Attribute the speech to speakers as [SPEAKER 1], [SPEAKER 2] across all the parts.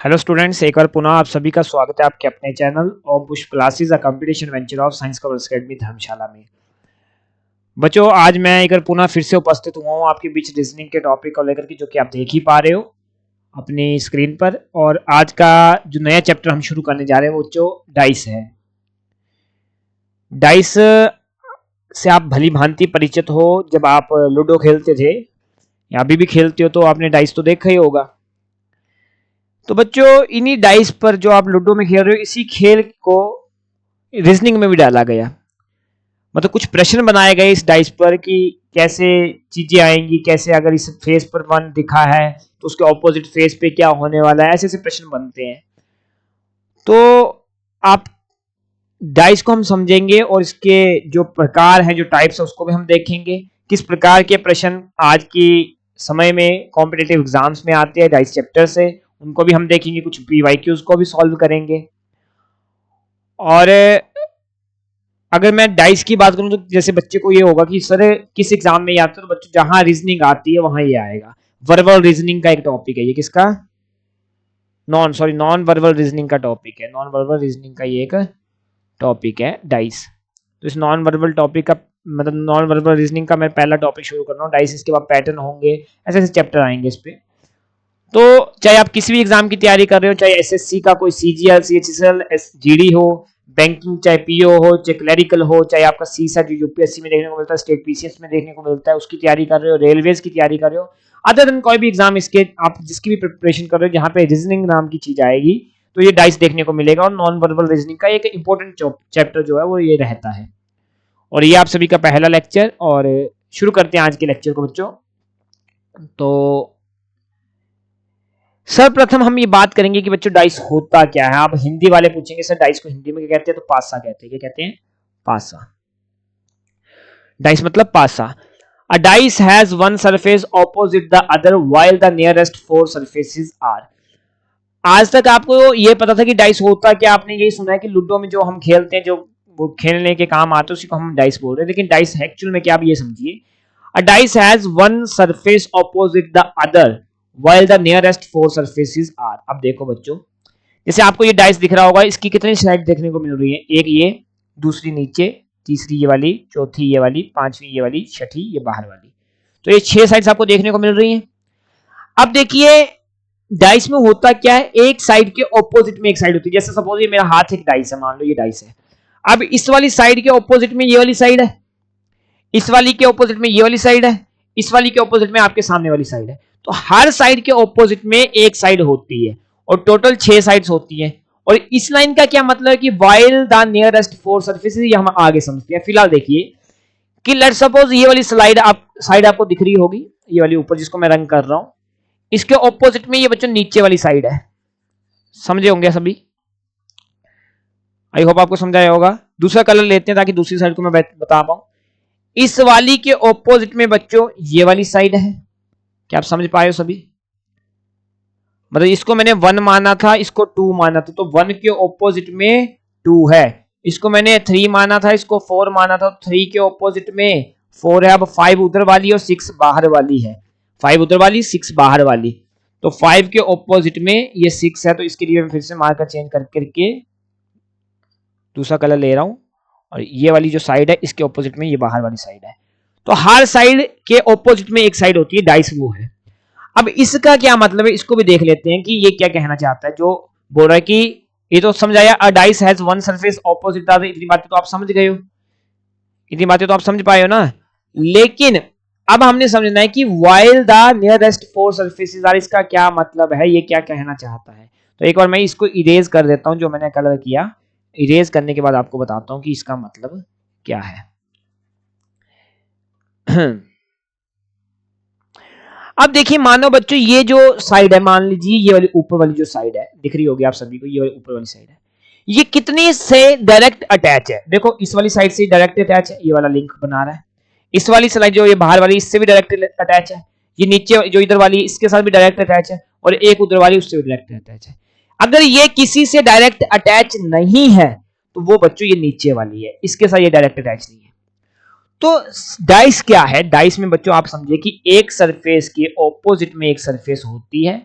[SPEAKER 1] Hello students, एक बार पुनः आप सभी का स्वागत है आपके अपने channel Om Pushp classes a competition venture of science commerce academy Dharamshala में। बच्चों, आज मैं एक बार पुनः फिर से उपस्थित हुआ हूँ आपके बीच रीजनिंग के टॉपिक को लेकर के, जो कि आप देख ही पा रहे हो अपनी स्क्रीन पर। और आज का जो नया चैप्टर हम शुरू करने जा रहे हैं वो जो डाइस है। डाइस से आप भली भांति परिचित हो, जब आप लूडो खेलते थे या अभी भी खेलते हो तो आपने डाइस तो देखा ही होगा। तो बच्चों, इन्हीं डाइस पर जो आप लूडो में खेल रहे हो, इसी खेल को रीजनिंग में भी डाला गया। मतलब कुछ प्रश्न बनाए गए इस डाइस पर कि कैसे चीजें आएंगी, कैसे अगर इस फेस पर 1 दिखा है तो उसके ऑपोजिट फेस पे क्या होने वाला है, ऐसे ऐसे प्रश्न बनते हैं। तो आप डाइस को हम समझेंगे और इसके जो प्रकार हैं, जो टाइप्स है, उसको भी हम देखेंगे। किस प्रकार के प्रश्न आज की समय में कॉम्पिटिटिव एग्जाम्स में आते हैं डाइस चैप्टर से, उनको भी हम देखेंगे। कुछ पीवाईक्यूज को भी सॉल्व करेंगे। और अगर मैं डाइस की बात करूं तो जैसे बच्चे को ये होगा कि सर किस एग्जाम में ये आता है, तो बच्चों जहां रीजनिंग आती है वहां ये आएगा। वर्बल रीजनिंग का एक टॉपिक है ये। किसका? नॉन वर्बल रीजनिंग का टॉपिक है। नॉन वर्बल रीजनिंग का ये एक टॉपिक है डाइस। तो इस नॉन वर्बल टॉपिक का मतलब नॉन वर्बल रीजनिंग का मैं पहला टॉपिक शुरू कर रहा हूँ डाइस। इसके बाद पैटर्न होंगे, ऐसे ऐसे चैप्टर आएंगे इस पे। तो चाहे आप किसी भी एग्जाम की तैयारी कर रहे हो, चाहे एसएससी का कोई सीजीएल, सीएचएसएल, जीडी हो, बैंकिंग चाहे पीओ हो, चाहे क्लरिकल हो, चाहे आपका सीसा जो यूपीएससी में देखने को मिलता है, स्टेट पीसीएस में देखने को मिलता है, उसकी तैयारी कर रहे हो, रेलवेज की तैयारी कर रहे हो, अदर देन कोई भी एग्जाम, इसके आप जिसकी भी प्रिपरेशन कर रहे हो जहां पे रीजनिंग नाम की चीज आएगी, तो ये डाइस देखने को मिलेगा। और नॉन वर्बल रीजनिंग का एक इंपॉर्टेंट चैप्टर जो है वो ये रहता है। और ये आप सभी का पहला लेक्चर। और शुरू करते हैं आज के लेक्चर को बच्चों। तो सर्वप्रथम हम ये बात करेंगे कि बच्चों डाइस होता क्या है। आप हिंदी वाले पूछेंगे सर डाइस को हिंदी में क्या कहते हैं, तो पासा कहते हैं। क्या कहते हैं? पासा। डाइस मतलब पासा। A dice has one surface opposite the other while the nearest 4 surfaces are. आज तक आपको ये पता था कि डाइस होता क्या, आपने यही सुना है कि लूडो में जो हम खेलते हैं, जो वो खेलने के काम आते हैं, उसी को हम डाइस बोल रहे हैं। लेकिन डाइस एक्चुअल में क्या, आप ये समझिए। A dice has one surface opposite the other while the nearest 4 surfaces are. अब देखो बच्चों, जैसे आपको ये डाइस दिख रहा होगा, इसकी कितनी साइड देखने को मिल रही है? एक ये, दूसरी नीचे, तीसरी ये वाली, चौथी ये वाली, पांचवी ये वाली, छठी ये बाहर वाली। तो ये 6 साइड्स आपको देखने को मिल रही हैं। अब देखिए डाइस में होता क्या है, एक साइड के ऑपोजिट में एक साइड होती है। जैसे सपोज ये मेरा हाथ एक डाइस है, मान लो ये डाइस है। अब इस वाली साइड के ऑपोजिट में ये वाली साइड है, इस वाली के ऑपोजिट में ये वाली साइड है, इस वाली के ऑपोजिट में आपके सामने वाली साइड है। तो हर साइड के ऑपोजिट में एक साइड होती है और टोटल 6 साइड्स होती हैं। और इस लाइन का क्या मतलब है कि while the nearest 4 surfaces, ये हम आगे समझते हैं। फिलहाल देखिए कि लेट्स सपोज ये वाली साइड आपको दिख रही होगी, ये वाली ऊपर जिसको मैं रंग कर रहा हूं, इसके ऑपोजिट में ये बच्चों नीचे वाली साइड है। समझे होंगे सभी? आई होप आपको समझाया होगा। दूसरा कलर लेते हैं ताकि दूसरी साइड को मैं बता पाऊं। इस वाली के ऑपोजिट में बच्चों ये वाली साइड है। क्या आप समझ पाए हो सभी? मतलब इसको मैंने 1 माना था, इसको 2 माना था, तो 1 के ऑपोजिट में 2 है। इसको मैंने 3 माना था, इसको 4 माना था, 3 के ऑपोजिट में 4 है। अब 5 उधर वाली और 6 बाहर वाली है। 5 उधर वाली, 6 बाहर वाली। तो 5 के ऑपोजिट में ये 6 है, तो इसके लिए मैं फिर से मार्कर चेंज करके दूसरा कलर ले रहा हूं। और ये वाली जो साइड है, इसके ऑपोजिट में ये बाहर वाली साइड है। तो हर साइड के ऑपोजिट में एक साइड होती है, डाइस वो है। अब इसका क्या मतलब है, इसको भी देख लेते हैं कि ये क्या कहना चाहता है। जो बोल रहा है कि ये तो समझाया, अ dice has one surface opposite the other. इतनी बातें तो आप समझ गए हो, इतनी बातें तो आप समझ पाए हो ना। लेकिन अब हमने समझना है कि while the nearest 4 surfaces are, इसका क्या मतलब है, ये क्या कहना चाहता है। तो एक बार मैं इसको इरेज कर देता हूं, जो मैंने कलर किया। इरेज करने के बाद आपको बताता हूं कि इसका मतलब क्या है। अब देखिए, मानो बच्चों ये जो साइड है, मान लीजिए ये वाली ऊपर वाली जो साइड है, दिख रही होगी आप सभी को, ये वाली ऊपर वाली साइड है, ये कितनी से डायरेक्ट अटैच है। देखो इस वाली साइड से डायरेक्ट अटैच है, ये वाला लिंक बना रहा है। इस वाली साइड जो ये बाहर वाली, इससे भी डायरेक्ट अटैच है। ये नीचे जो इधर वाली, इसके साथ भी डायरेक्ट अटैच है। और एक उधर वाली, उससे भी डायरेक्ट अटैच है। अगर ये किसी से डायरेक्ट अटैच नहीं है तो वो बच्चों ये नीचे वाली है, इसके साथ ये डायरेक्ट अटैच नहीं है। तो डाइस क्या है? डाइस में बच्चों आप समझे कि एक सरफेस के ऑपोजिट में एक सरफेस होती है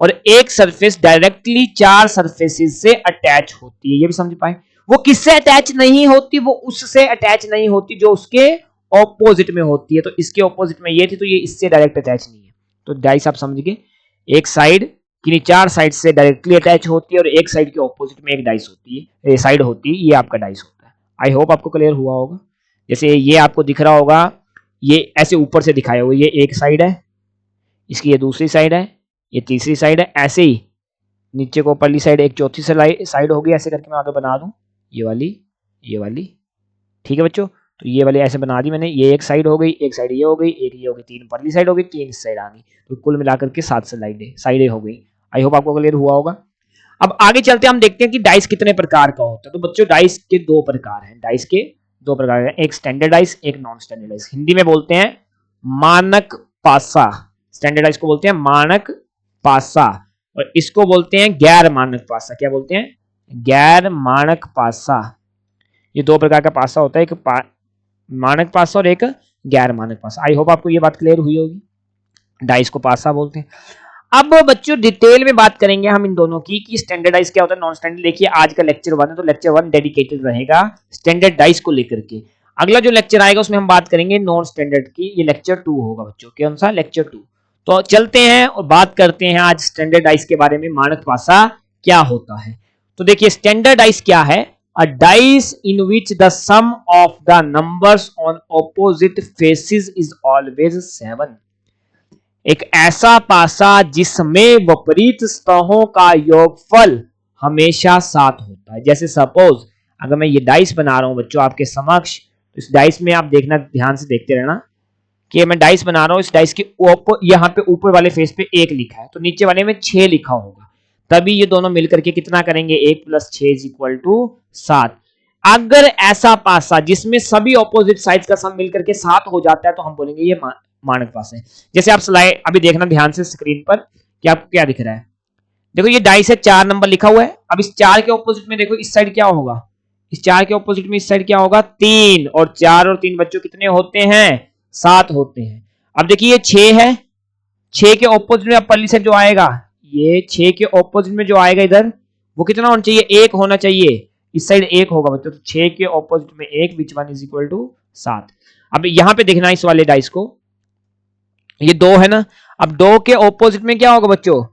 [SPEAKER 1] और एक सरफेस डायरेक्टली 4 सरफेसेस से अटैच होती है, ये भी समझ पाए। वो किससे अटैच नहीं होती, वो उससे अटैच नहीं होती जो उसके ऑपोजिट में होती है। तो इसके ऑपोजिट में ये थी, तो ये इससे डायरेक्ट अटैच नहीं है। तो डाइस आप समझ गए, एक साइड किन्हीं 4 साइड से डायरेक्टली अटैच होती है और एक साइड के ऑपोजिट में एक डाइस होती है, साइड होती है, ये आपका डाइस होता है। आई होप आपको क्लियर हुआ होगा। जैसे ये आपको दिख रहा होगा, ये ऐसे ऊपर से दिखाया हुआ, ये एक साइड है, इसकी ये दूसरी साइड है, ये तीसरी साइड है, ऐसे ही नीचे को ऊपरली साइड एक चौथी साइड होगी। ऐसे करके मैं आगे बना दूं, ये वाली, ठीक है बच्चों। तो ये वाली ऐसे बना दी मैंने, ये एक साइड हो गई, एक साइड ये हो गई, एक ये हो गई, 3 ऊपरली साइड हो गई, 3 इस साइड आ गई। तो कुल मिलाकर के 7 साइडें हो गई। आई होप आपको क्लियर हुआ होगा। अब आगे चलते हम देखते हैं कि डाइस कितने प्रकार का होता है। तो बच्चों डाइस के 2 प्रकार हैं, डाइस के 2 प्रकार हैं, एक स्टैंडर्ड डाइस, एक नॉन स्टैंडर्ड डाइस। हिंदी में बोलते हैं मानक पासा, स्टैंडर्ड डाइस को बोलते हैं मानक पासा, और इसको बोलते हैं गैर मानक पासा। क्या बोलते हैं? गैर मानक पासा। ये 2 प्रकार का पासा होता है, एक मानक पासा और एक गैर मानक पासा। आई होप आपको ये बात क्लियर हुई होगी। डाइस को पासा बोलते हैं। अब बच्चों डिटेल में बात करेंगे हम इन दोनों की कि स्टैंडर्ड डाइस क्या होता है, नॉन स्टैंडर्ड। देखिए आज का लेक्चर 1 है, तो लेक्चर 1 डेडिकेटेड रहेगा स्टैंडर्ड डाइस को लेकर के। अगला जो लेक्चर आएगा उसमें हम बात करेंगे नॉन स्टैंडर्ड की, ये लेक्चर 2 होगा बच्चों। कौन सा? लेक्चर 2। तो चलते हैं और बात करते हैं आज स्टैंडर्ड डाइस के बारे में, मानक पासा क्या होता है। तो देखिए स्टैंडर्ड डाइस क्या है? A dice in which the sum of the numbers on opposite faces is always 7। एक ऐसा पासा जिसमें विपरीत सतहों का योगफल हमेशा 7 होता है। जैसे सपोज अगर मैं ये डाइस बना रहा हूं बच्चों आपके समक्ष, तो इस डाइस में आप देखना, ध्यान से देखते रहना कि मैं डाइस बना रहा हूं। इस डाइस के यहाँ पे ऊपर वाले फेस पे 1 लिखा है, तो नीचे वाले में 6 लिखा होगा, तभी ये दोनों मिलकर के कितना करेंगे? 1 + 6 = 7। अगर ऐसा पासा जिसमें सभी ऑपोजिट साइड्स का सम मिलकर के 7 हो जाता है तो हम बोलेंगे ये मानक पासा है। जैसे आप स्लाइड अभी देखना ध्यान से स्क्रीन पर कि आपको क्या दिख रहा है। देखो ये डाइस है, 4 नंबर लिखा हुआ है। अब इस 4 के ऑपोजिट में देखो इस साइड क्या होगा, इस 4 के ऑपोजिट में इस साइड क्या होगा? 3, और 4 और 3 बच्चों कितने होते हैं? 7 होते हैं। अब देखिए ये 6 है, 6 के ऑपोजिट में अब पल्ली साइड जो आएगा, ये 6 के ऑपोजिट में जो आएगा इधर, वो कितना होना चाहिए? 1 होना चाहिए। इस साइड 1 होगा बच्चों, तो 6 के ऑपोजिट में 1 which one is equal to 7। अब यहां पे देखना इस वाले डाइस को, ये 2 है ना, अब 2 के ऑपोजिट में क्या होगा बच्चों?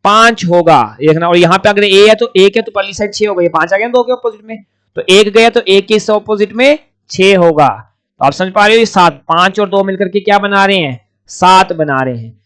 [SPEAKER 1] 5 होगा, देखना। और यहां पे अगर a है तो 1 है तो पहली साइड 6 होगा, ये 5 आ गया 2 के ऑपोजिट में, तो 1 गया तो 1 के इस ऑपोजिट में 6 होगा। तो आप समझ पा रहे हो, ये 7, 5 और 2 मिलकर के क्या बना रहे हैं? 7 बना रहे हैं।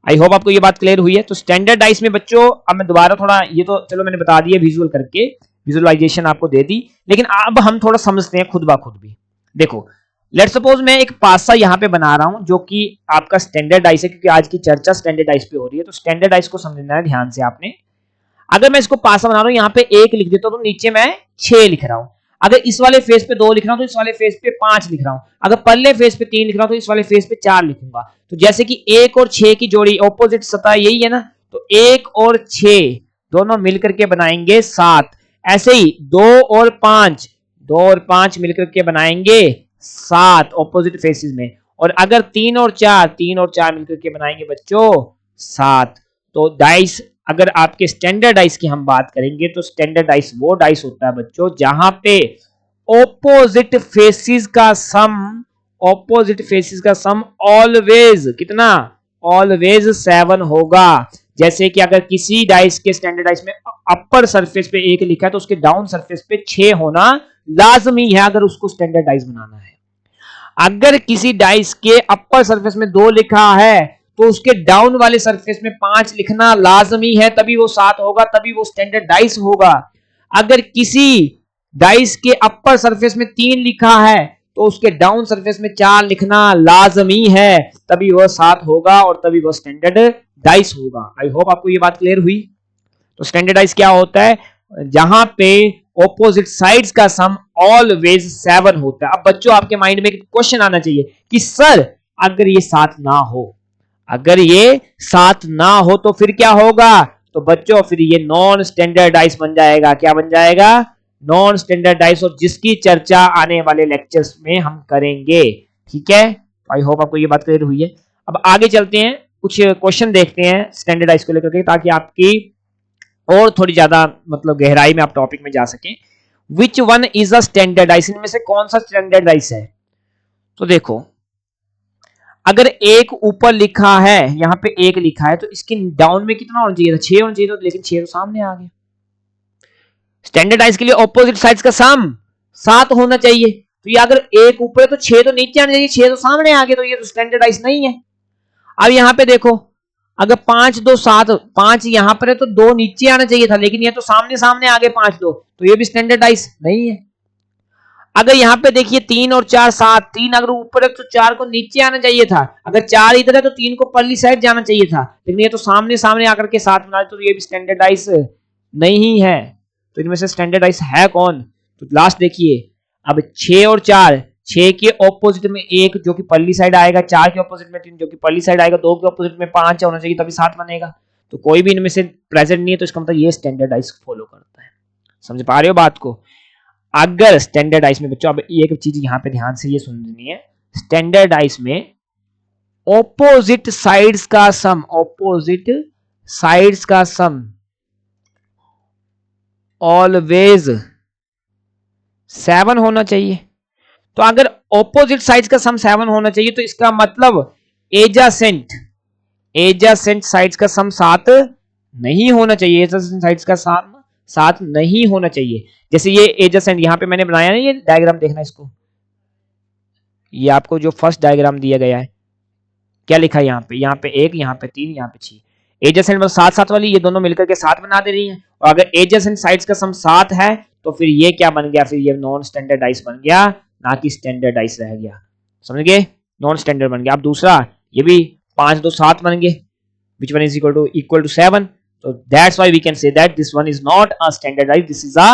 [SPEAKER 1] आई होप आपको ये बात क्लियर हुई है। तो स्टैंडर्ड डाइस में बच्चों, अब मैं दोबारा थोड़ा, ये तो चलो मैंने बता दिया विजुअल करके, विजुअलाइजेशन आपको दे दी, लेकिन अब हम थोड़ा समझते हैं खुद ब खुद भी। देखो लेट्स सपोज मैं एक पासा यहाँ पे बना रहा हूं जो कि आपका स्टैंडर्ड डाइस है, क्योंकि आज की चर्चा स्टैंडर्ड डाइस पे हो रही है। तो स्टैंडर्ड डाइस को समझना है ध्यान से आपने। अगर मैं इसको पासा बना रहा हूं, यहाँ पे 1 लिख देता हूं तो नीचे मैं 6 लिख रहा हूं। अगर इस वाले फेस पे 2 लिख रहा हूं तो इस वाले फेस पे 5 लिख रहा हूं। अगर पल्ले फेस पे 3 लिख रहा हूं तो इस वाले फेस पे 4 लिखूंगा। तो जैसे कि 1 और 6 की जोड़ी ऑपोजिट सतह यही है ना, तो 1 और 6 दोनों मिलकर के बनाएंगे 7। ऐसे ही 2 और 5 मिलकर के बनाएंगे 7 ऑपोजिट फेसेस में। और अगर 3 और 4 मिलकर के बनाएंगे बच्चों 7। तो डाइस, अगर आपके स्टैंडर्ड डाइस की हम बात करेंगे तो स्टैंडर्ड डाइस वो डाइस होता है बच्चों जहां पे ऑपोजिट फेसेस का सम ऑलवेज कितना? ऑलवेज 7 होगा। जैसे कि अगर किसी डाइस के स्टैंडर्ड डाइस में अपर सरफेस पे 1 लिखा है तो उसके डाउन सरफेस पे 6 होना लाजमी है अगर उसको स्टैंडर्ड डाइस बनाना है। अगर किसी डाइस के अपर सरफेस में 2 लिखा है तो उसके डाउन वाले सरफेस में 5 लिखना लाजमी है, तभी वो 7 होगा, तभी वो स्टैंडर्ड डाइस होगा। अगर किसी डाइस के अपर सरफेस में 3 लिखा है तो उसके डाउन सरफेस में 4 लिखना लाजमी है, तभी वो 7 होगा और तभी वो स्टैंडर्ड डाइस होगा। आई होप आपको ये बात क्लियर हुई। तो स्टैंडर्ड डाइस क्या होता है? जहां पे ऑपोजिट साइड्स का सम ऑलवेज 7 होता है। अब बच्चों आपके माइंड में एक क्वेश्चन आना चाहिए कि सर अगर ये 7 ना हो, अगर ये 7 ना हो तो फिर क्या होगा? तो बच्चों फिर ये नॉन स्टैंडर्ड डाइस बन जाएगा। क्या बन जाएगा? नॉन स्टैंडर्ड डाइस, और जिसकी चर्चा आने वाले लेक्चर्स में हम करेंगे। ठीक है, आई होप आपको ये बात क्लियर हुई है। अब आगे चलते हैं कुछ क्वेश्चन देखते हैं स्टैंडर्डाइज को लेकर के, ताकि आपकी और थोड़ी ज्यादा मतलब गहराई में आप टॉपिक में जा सकें। Which one is a standardize, इनमें से कौन सा स्टैंडर्डाइज है? तो देखो, अगर एक ऊपर लिखा है, यहाँ पे एक लिखा है, तो इसके डाउन में कितना होना चाहिए था? 6 होना चाहिए था, लेकिन 6 तो सामने आ गया। स्टैंडर्डाइज के लिए ऑपोजिट साइड्स का सम 7 होना चाहिए, तो ये अगर एक ऊपर है तो 6 तो नीचे आने चाहिए, 6 तो सामने आ गए, तो ये तो स्टैंडर्डाइज नहीं है। अब यहाँ पे देखो, अगर 5 2 7, 5 यहाँ पर है तो 2 नीचे आना चाहिए था, लेकिन ये तो सामने सामने आ गए 5 2, तो ये भी स्टैंडर्डाइज नहीं है। अगर यहाँ पे देखिए 3 और 4 7, 3 अगर ऊपर है तो 4 को नीचे आना चाहिए था, अगर 4 इधर है तो 3 को परली साइड जाना चाहिए था, लेकिन ये तो सामने सामने आकर के साथ बना, तो ये भी स्टैंडर्डाइज नहीं है। तो इनमें से स्टैंडर्डाइज है कौन? तो लास्ट देखिए, अब 6 और 4, 6 के ऑपोजिट में 1 जो कि परली साइड आएगा, 4 के ऑपोजिट में 3 जो कि परली साइड आएगा, 2 के ऑपोजिट में 5 होना चाहिए, तभी 7 बनेगा। तो कोई भी इनमें से प्रेजेंट नहीं है, तो इसका मतलब ये स्टैंडर्डाइज फॉलो करता है। समझ पा रहे हो बात को? अगर स्टैंडर्डाइज में बच्चों, अब एक चीज यहां पे ध्यान से ये सुननी है, स्टैंडर्डाइज में ऑपोजिट साइड्स का सम, ऑपोजिट साइड्स का सम ऑलवेज 7 होना चाहिए। तो अगर ऑपोजिट साइड्स का सम 7 होना चाहिए, तो इसका मतलब एजासेंट साइड्स का सम 7 नहीं होना चाहिए, एजासेंट साइड्स का सम 7 नहीं होना चाहिए। जैसे ये एजासेंट यहाँ पे मैंने बनाया ना, ये डायग्राम देखना इसको, ये आपको जो फर्स्ट डायग्राम दिया गया है, क्या लिखा है यहाँ पे 1, यहाँ पे 3, यहाँ पे 6, एजासेंट मतलब 7 7 वाली, ये दोनों मिलकर के 7 बना दे रही हैं। और अगर एजासेंट साइड्स का सम 7 है, तो फिर ये क्या बन गया? फिर ये नॉन स्टैंडर्डाइज बन गया, ना कि स्टैंडर्डाइज रह गया। समझ गए? नॉन स्टैंडर्ड बन गया। अब दूसरा, ये भी 5 2 7 बन गए, which one is equal to 7, so that's why we can say that this one is not a standardized, this is a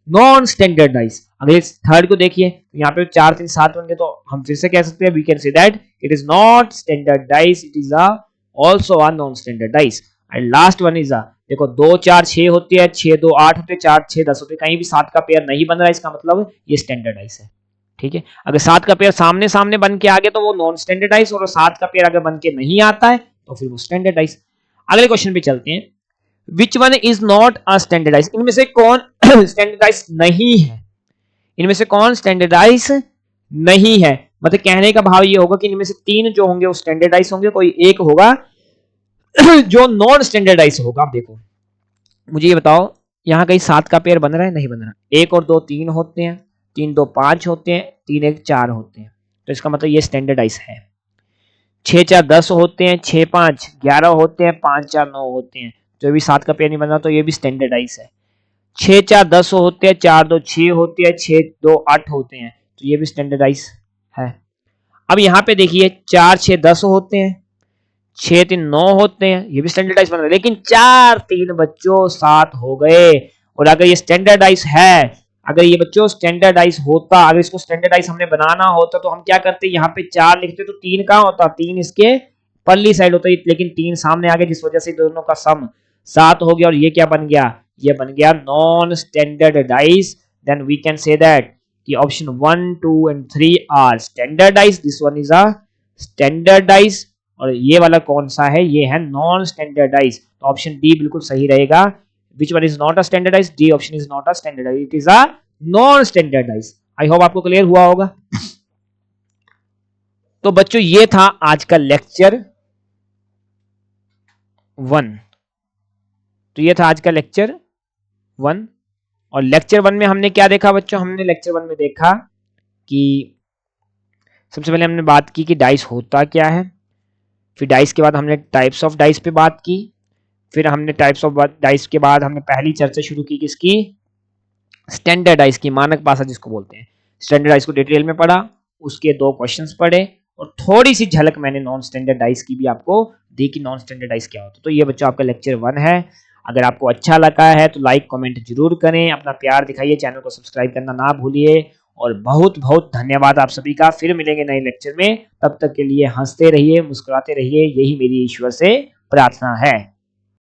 [SPEAKER 1] non standardized। अगर इस थर्ड को देखिए, तो यहाँ पे 4 3 7 बन गए, तो हम फिर से कह सकते हैं, we can say that it is not standardized, it is a also a non standardized। and last one is a, देखो 2 4 6 होती है, 6 2 8 होते हैं, 4 6 10 होते हैं, कहीं भी 7 का पेयर नहीं बन रहा है, इसका मतलब ये स्टैंडर्डाइज है। ठीक है, अगर 7 का पेयर सामने सामने बन के आ गया तो वो नॉन स्टैंडर्डाइज, और 7 का पेयर अगर बन के नहीं आता है तो फिर वो स्टैंडर्डाइज। अगले क्वेश्चन पे चलते हैं, which one is not a standardize, इनमें से कौन स्टैंडर्डाइज नहीं है? इनमें से कौन स्टैंडर्डाइज नहीं है? मतलब कहने का भाव ये होगा कि इनमें से 3 जो होंगे वो स्टैंडर्डाइज होंगे, कोई एक होगा जो नॉन स्टैंडर्डाइज होगा। आप देखो, मुझे ये बताओ, यहाँ कहीं 7 का पेयर बन रहा है? नहीं बन रहा। 1 और 2 3 होते हैं, 3 2 5 होते हैं, 3 1 4 होते हैं, तो इसका मतलब ये स्टैंडर्डाइज है। 6 4 10 होते हैं, 6 5 11 होते हैं, 5 4 9 होते हैं, तो ये भी 7 का पेयर नहीं बन रहा, तो ये भी स्टैंडर्डाइज है। 6 4 10 होते हैं, 4 2 6 होते हैं, 6 2 8 होते हैं, तो ये भी स्टैंडर्डाइज है। अब यहाँ पे देखिए 4 6 10 होते हैं, 6 3 9 होते हैं, ये भी स्टैंडर्डाइज बन रहा है, लेकिन 4 3 बच्चों 7 हो गए। और अगर ये स्टैंडर्डाइज है, अगर ये बच्चों स्टैंडर्डाइज होता, अगर इसको स्टैंडर्डाइज हमने बनाना होता, तो हम क्या करते, यहाँ पे 4 लिखते तो 3 कहाँ होता? 3 इसके परली साइड होता, लेकिन 3 सामने आ गया, जिस वजह से दोनों का सम 7 हो गया, और ये क्या बन गया? ये बन गया non standardise. Then we can say that कि option 1 2 and 3 are standardise, this one is a standardise, और ये वाला कौन सा है? ये है नॉन स्टैंडर्डाइज। तो ऑप्शन डी बिल्कुल सही रहेगा। Which one is not a standardized? D option is not a standardized. It is a non-standardized. I hope आपको क्लियर हुआ होगा। तो बच्चों ये था आज का लेक्चर 1। तो ये था आज का लेक्चर 1, और लेक्चर 1 में हमने क्या देखा बच्चों? हमने लेक्चर 1 में देखा कि सबसे पहले हमने बात की कि डाइस होता क्या है, फिर डाइस के बाद हमने टाइप्स ऑफ डाइस पे बात की, फिर हमने टाइप्स ऑफ डाइस के बाद हमने पहली चर्चा शुरू की किसकी? स्टैंडर्डाइज की, मानक भाषा जिसको बोलते हैं। स्टैंडर्डाइज को डिटेल में पढ़ा, उसके 2 क्वेश्चंस पढ़े, और थोड़ी सी झलक मैंने नॉन स्टैंडर्डाइज की भी आपको दी कि नॉन स्टैंडर्डाइज क्या होता है। तो ये बच्चों आपका लेक्चर 1 है। अगर आपको अच्छा लगा है तो लाइक कमेंट जरूर करें, अपना प्यार दिखाइए, चैनल को सब्सक्राइब करना ना भूलिए, और बहुत बहुत धन्यवाद आप सभी का। फिर मिलेंगे नए लेक्चर में, तब तक के लिए हंसते रहिए, मुस्कुराते रहिए, यही मेरी ईश्वर से प्रार्थना है।